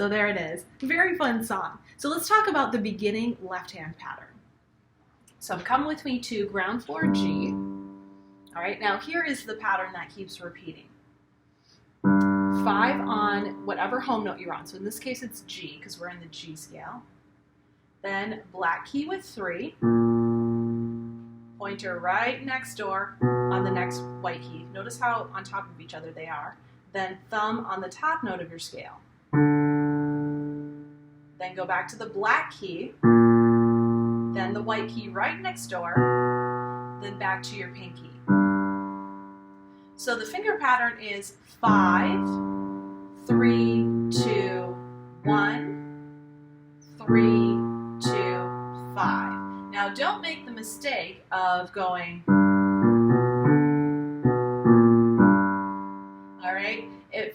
So there it is. Very fun song. So let's talk about the beginning left-hand pattern. So come with me to ground floor G. All right, now here is the pattern that keeps repeating. 5 on whatever home note you're on. So in this case, it's G because we're in the G scale. Then black key with 3. Pointer right next door on the next white key. Notice how on top of each other they are. Then thumb on the top note of your scale. Then go back to the black key. Then the white key right next door. Then back to your pinky. So the finger pattern is 5, 3, 2, 1, 3, 2, 5. Now don't make the mistake of going, all right?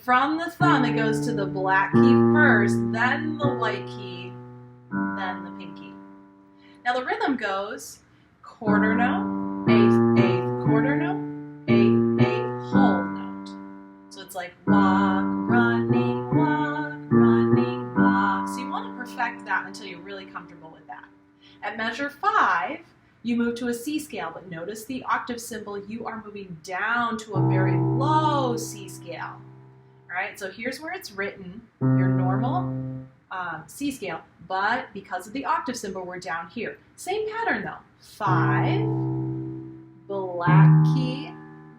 From the thumb it goes to the black key first, then the white key, then the pinky. Now the rhythm goes quarter note, eighth, eighth, quarter note, eighth, eighth, whole note. So it's like walk, running, walk. So you want to perfect that until you're really comfortable with that. At measure 5, you move to a C scale, but notice the octave symbol, you are moving down to a very low C scale. All right, so here's where it's written, your normal C scale, but because of the octave symbol, we're down here. Same pattern though. 5, black key,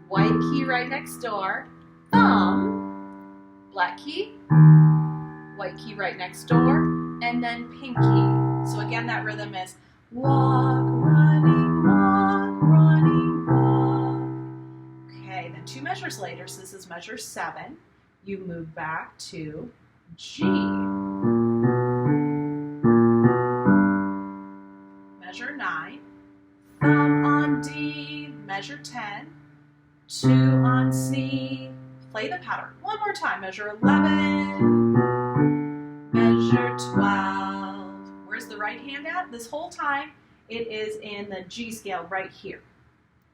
white key right next door, thumb, black key, white key right next door, and then pinky. So again, that rhythm is walk, running, walk. Okay, then 2 measures later, so this is measure 7, you move back to G. Measure 9, thumb on D, measure 10, 2 on C, play the pattern one more time, measure 11, measure 12. Where's the right hand at? This whole time it is in the G scale right here.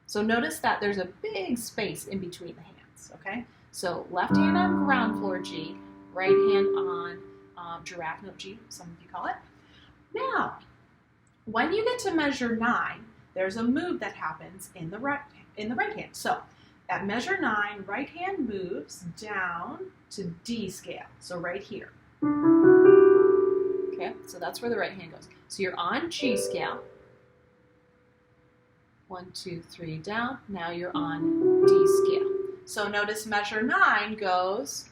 So notice that there's a big space in between the hands, okay? So left hand on ground floor G, right hand on giraffe note G, some of you call it. Now, when you get to measure 9, there's a move that happens in the right hand. So at measure 9, right hand moves down to D scale, so right here. Okay, so that's where the right hand goes. So you're on G scale. 1, 2, 3 down. Now you're on D scale. So notice measure 9 goes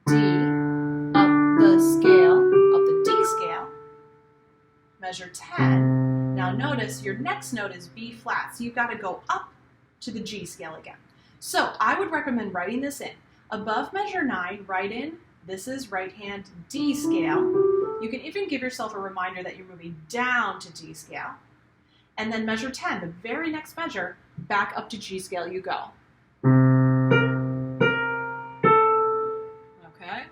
D, up the scale, up the D scale. Measure 10. Now notice your next note is B flat, so you've got to go up to the G scale again. So I would recommend writing this in. Above measure 9, write in, this is right hand D scale. You can even give yourself a reminder that you're moving down to D scale. And then measure 10, the very next measure, back up to G scale you go. Okay?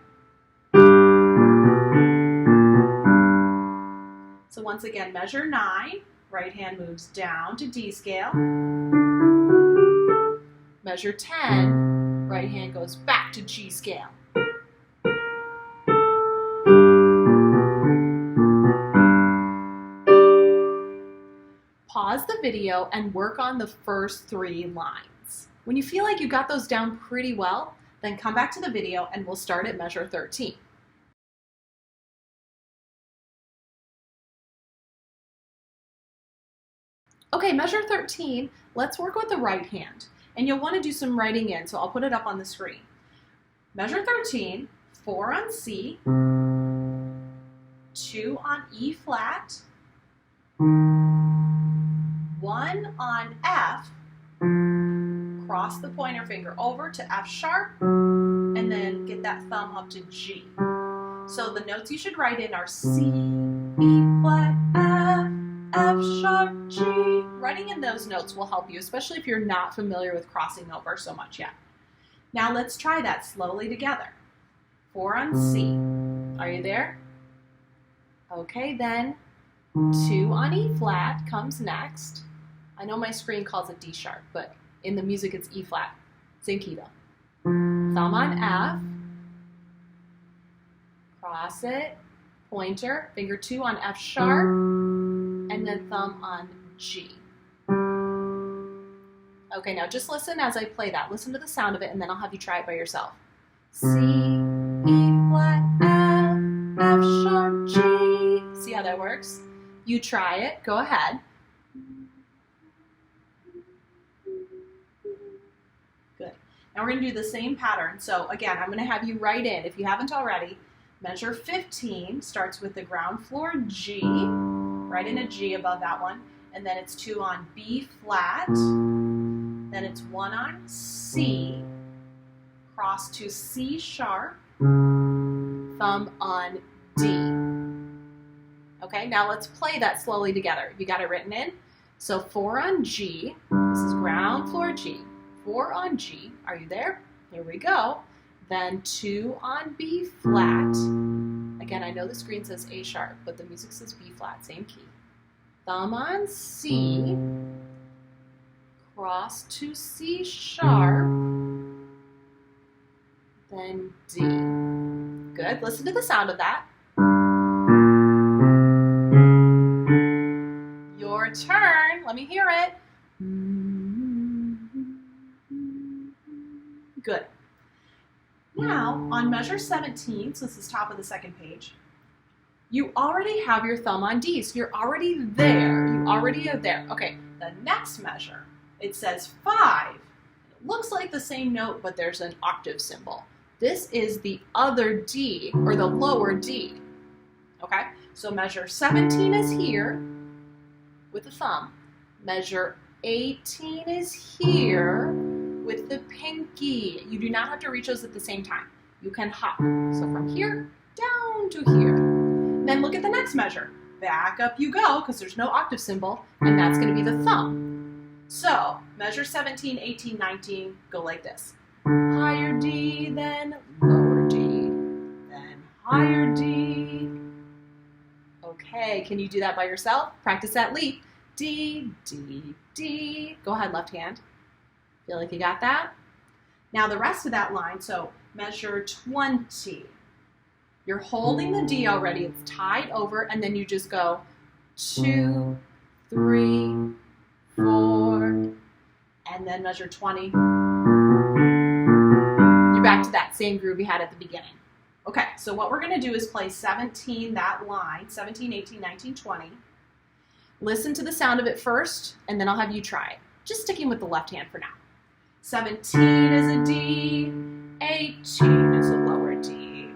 So once again, measure 9, right hand moves down to D scale. Measure 10, right hand goes back to G scale. Pause the video and work on the first 3 lines. When you feel like you got those down pretty well, then come back to the video and we'll start at measure 13. Okay, measure 13, let's work with the right hand. And you'll want to do some writing in, so I'll put it up on the screen. Measure 13, 4 on C, 2 on E flat, 1 on F, cross the pointer finger over to F sharp, and then get that thumb up to G. So the notes you should write in are C, E flat, F, F sharp, G. Writing in those notes will help you, especially if you're not familiar with crossing over so much yet. Now let's try that slowly together. 4 on C. Are you there? Okay, then 2 on E flat comes next. I know my screen calls it D sharp, but in the music it's E flat. Same key though. Thumb on F. cross it, pointer, finger 2 on F sharp, and then thumb on G. Okay, now just listen as I play that. Listen to the sound of it, and then I'll have you try it by yourself. C, E flat, F, F sharp, G. See how that works? You try it. Go ahead. Good. Now we're going to do the same pattern. So again, I'm going to have you write in, if you haven't already, measure 15, starts with the ground floor G, write in a G above that one, and then it's 2 on B flat, then it's 1 on C, cross to C sharp, thumb on D. Okay, now let's play that slowly together. You got it written in? So 4 on G, this is ground floor G, 4 on G, are you there? Here we go. Then 2 on B flat. Again, I know the screen says A sharp, but the music says B flat, same key. Thumb on C, cross to C sharp, then D. Good, listen to the sound of that. Your turn, let me hear it. Good. Now, on measure 17, so this is top of the second page, you already have your thumb on D, so you're already there. You already are there. Okay, the next measure, it says 5. It looks like the same note, but there's an octave symbol. This is the other D, or the lower D. Okay, so measure 17 is here with the thumb. Measure 18 is here with the pinky. You do not have to reach those at the same time. You can hop. So from here down to here. Then look at the next measure. Back up you go, because there's no octave symbol, and that's going to be the thumb. So measure 17, 18, 19, go like this. Higher D, then lower D, then higher D. Okay, can you do that by yourself? Practice that leap. D, D, D. Go ahead, left hand. Feel like you got that? Now the rest of that line, so measure 20. You're holding the D already, it's tied over, and then you just go 2, 3, 4, and then measure 20. You're back to that same groove we had at the beginning. Okay, so what we're gonna do is play 17, that line, 17, 18, 19, 20. Listen to the sound of it first, and then I'll have you try it. Just sticking with the left hand for now. 17 is a D, 18 is a lower D,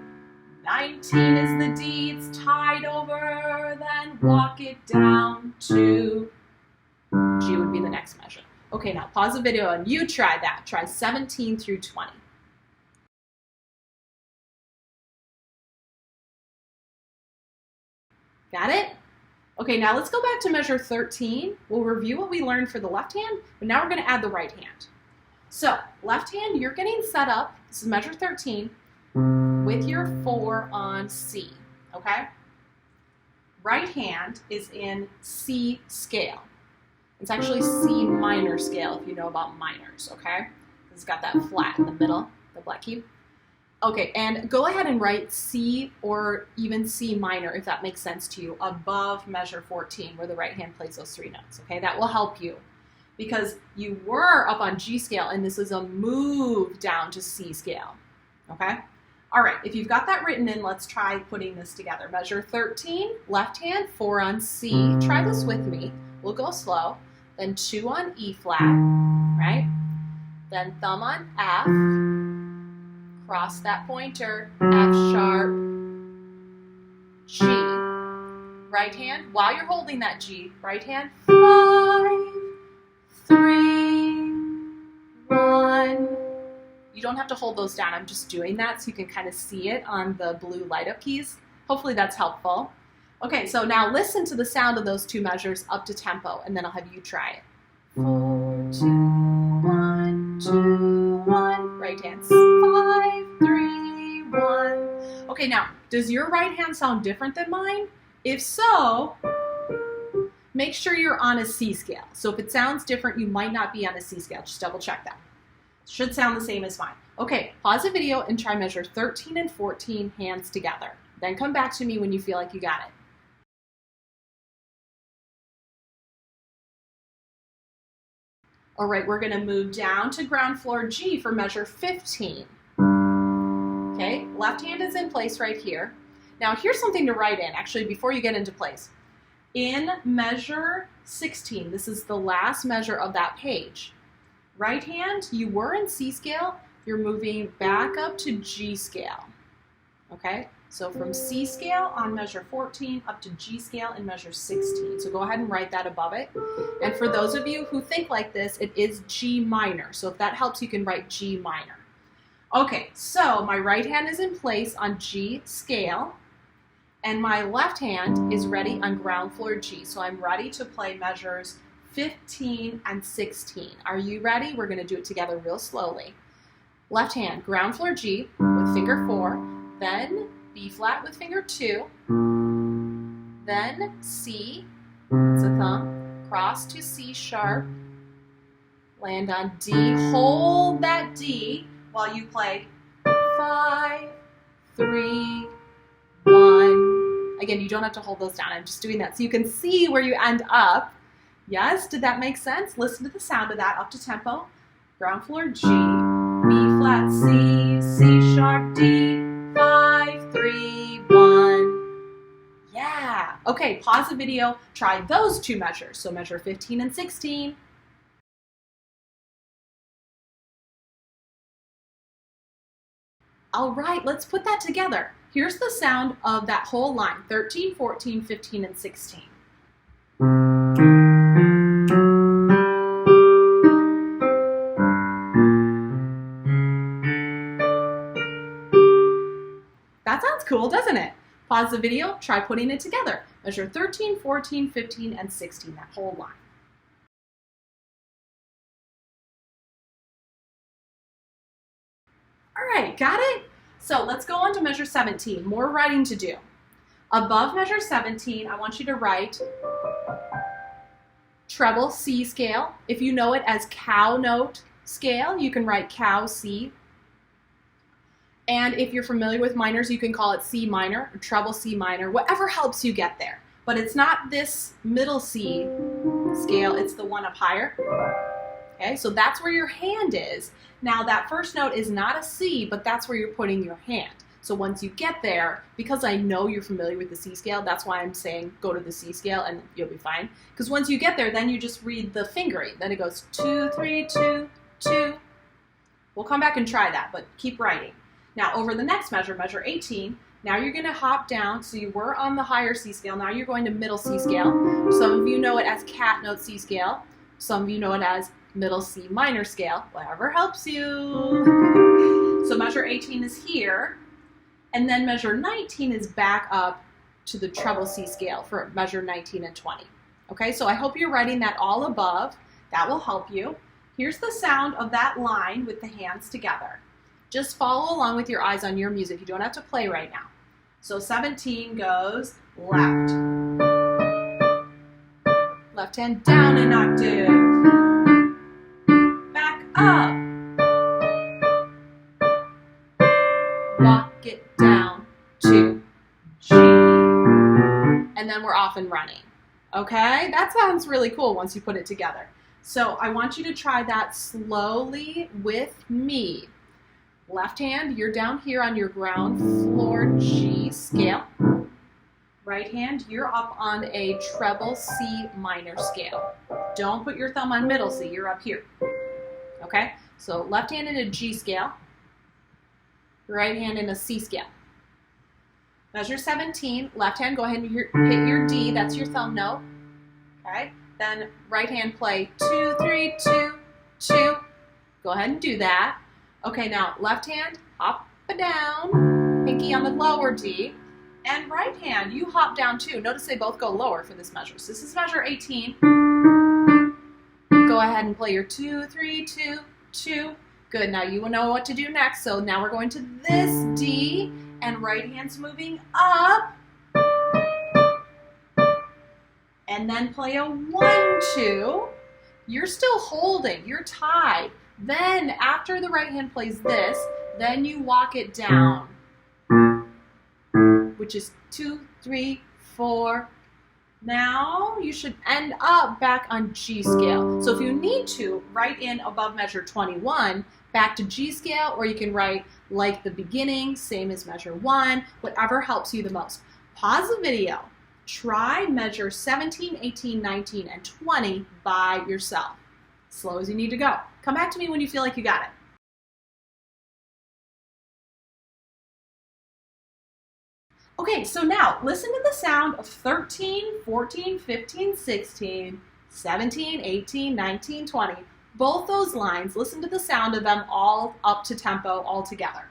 19 is the D, it's tied over, then walk it down to G would be the next measure. Okay, now pause the video and you try that. Try 17 through 20. Got it? Okay, now let's go back to measure 13. We'll review what we learned for the left hand, but now we're going to add the right hand. So, left hand, you're getting set up, this is measure 13, with your 4 on C, okay? Right hand is in C scale. It's actually C minor scale if you know about minors, okay? It's got that flat in the middle, the black key. Okay, and go ahead and write C or even C minor, if that makes sense to you, above measure 14, where the right hand plays those 3 notes, okay? That will help you, because you were up on G scale, and this is a move down to C scale, okay? All right, if you've got that written in, let's try putting this together. Measure 13, left hand, 4 on C. Try this with me. We'll go slow. Then 2 on E flat, right? Then thumb on F. Cross that pointer, F sharp, G. Right hand, while you're holding that G, right hand, 5, 3, 1. You don't have to hold those down. I'm just doing that so you can kind of see it on the blue light up keys. Hopefully that's helpful. Okay, so now listen to the sound of those 2 measures up to tempo, and then I'll have you try it. 4, 2, 1, 2, 1. Right hand, 5, 3, 1. Okay, now, does your right hand sound different than mine? If so, make sure you're on a C scale. So if it sounds different, you might not be on a C scale. Just double check that. Should sound the same as mine. Okay, pause the video and try measure 13 and 14 hands together. Then come back to me when you feel like you got it. All right, we're gonna move down to ground floor G for measure 15. Okay, left hand is in place right here. Now here's something to write in, actually, before you get into place. In measure 16, this is the last measure of that page. Right hand, you were in C scale, you're moving back up to G scale. Okay, so from C scale on measure 14 up to G scale in measure 16. So go ahead and write that above it. And for those of you who think like this, it is G minor. So if that helps, you can write G minor. Okay, so my right hand is in place on G scale, and my left hand is ready on ground floor G. So I'm ready to play measures 15 and 16. Are you ready? We're going to do it together real slowly. Left hand, ground floor G with finger 4, then B flat with finger 2, then C, it's a thumb, cross to C sharp, land on D, hold that D while you play 5, 3, 1. Again, you don't have to hold those down. I'm just doing that so you can see where you end up. Yes, did that make sense? Listen to the sound of that up to tempo. Ground floor G, B flat C, C sharp D, 5, 3, 1. Yeah. Okay, pause the video. Try those two measures. So measure 15 and 16. All right, let's put that together. Here's the sound of that whole line, 13, 14, 15, and 16. That sounds cool, doesn't it? Pause the video, try putting it together. Measure 13, 14, 15, and 16, that whole line. All right, got it? So let's go on to measure 17, more writing to do. Above measure 17, I want you to write treble C scale. If you know it as cow note scale, you can write cow C. And if you're familiar with minors, you can call it C minor or treble C minor, whatever helps you get there. But it's not this middle C scale, it's the one up higher. Okay, so that's where your hand is. Now that first note is not a C, but that's where you're putting your hand. So once you get there, because I know you're familiar with the C scale, that's why I'm saying go to the C scale and you'll be fine. Because once you get there, then you just read the fingering. Then it goes 2, 3, 2, 2. We'll come back and try that, but keep writing. Now over the next measure, measure 18, now you're going to hop down. So you were on the higher C scale. Now you're going to middle C scale. Some of you know it as cat note C scale. Some of you know it as middle C minor scale. Whatever helps you. So measure 18 is here. And then measure 19 is back up to the treble C scale for measure 19 and 20. Okay, so I hope you're writing that all above. That will help you. Here's the sound of that line with the hands together. Just follow along with your eyes on your music. You don't have to play right now. So 17 goes left. Left hand down an octave. Back up. Walk it down to G. And then we're off and running. Okay? That sounds really cool once you put it together. So I want you to try that slowly with me. Left hand, you're down here on your ground floor G scale. Right hand, you're up on a treble C minor scale. Don't put your thumb on middle C, you're up here. Okay? So left hand in a G scale, right hand in a C scale. Measure 17, left hand, go ahead and hit your D, that's your thumb note. Okay? Then right hand play 2, 3, 2, 2. Go ahead and do that. Okay, now left hand, hop down, pinky on the lower D, and right hand, you hop down too. Notice they both go lower for this measure. So this is measure 18. Go ahead and play your 2, 3, 2, 2. Good, now you will know what to do next. So now we're going to this D, and right hand's moving up. And then play a 1, 2. You're still holding, you're tied. Then, after the right hand plays this, then you walk it down, which which is 2, 3, 4. Now you should end up back on G scale. So if you need to, write in above measure 21 back to G scale, or you can write like the beginning, same as measure 1, whatever helps you the most. Pause the video, try measure 17, 18, 19, and 20 by yourself. Slow as you need to go. Come back to me when you feel like you got it. Okay, so now listen to the sound of 13, 14, 15, 16, 17, 18, 19, 20. Both those lines, listen to the sound of them all up to tempo all together.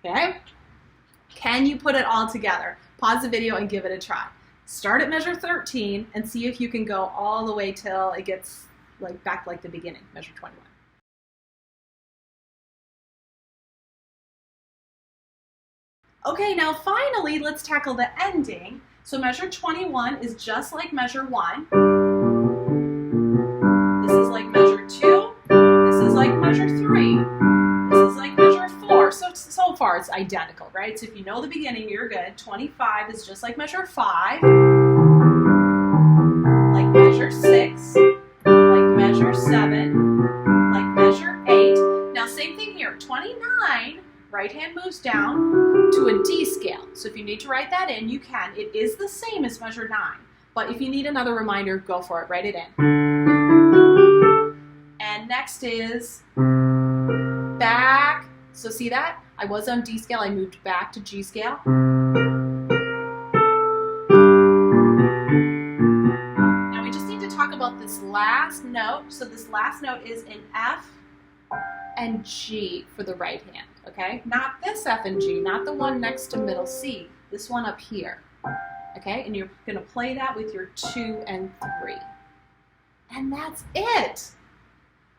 Okay? Can you put it all together? Pause the video and give it a try. Start at measure 13 and see if you can go all the way till it gets back like the beginning, measure 21. Okay, now finally, let's tackle the ending. So measure 21 is just like measure 1. This is like measure 2. This is like measure 3. This is like measure 4. So far it's identical, right? So if you know the beginning, you're good. 25 is just like measure 5, like measure 6, like measure 7, like measure 8. Now same thing here, 29, right hand moves down to a D scale. So if you need to write that in, you can. It is the same as measure 9, but if you need another reminder, go for it, write it in. And next is back. So see that? I was on D scale, I moved back to G scale. Now we just need to talk about this last note. So this last note is in F and G for the right hand, okay? Not this F and G, not the one next to middle C, this one up here, okay? And you're gonna play that with your 2 and 3. And that's it.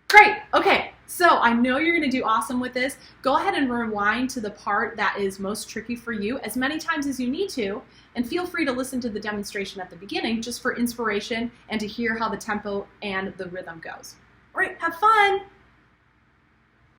Great, okay, so I know you're gonna do awesome with this. Go ahead and rewind to the part that is most tricky for you as many times as you need to, and feel free to listen to the demonstration at the beginning just for inspiration and to hear how the tempo and the rhythm goes. All right, have fun.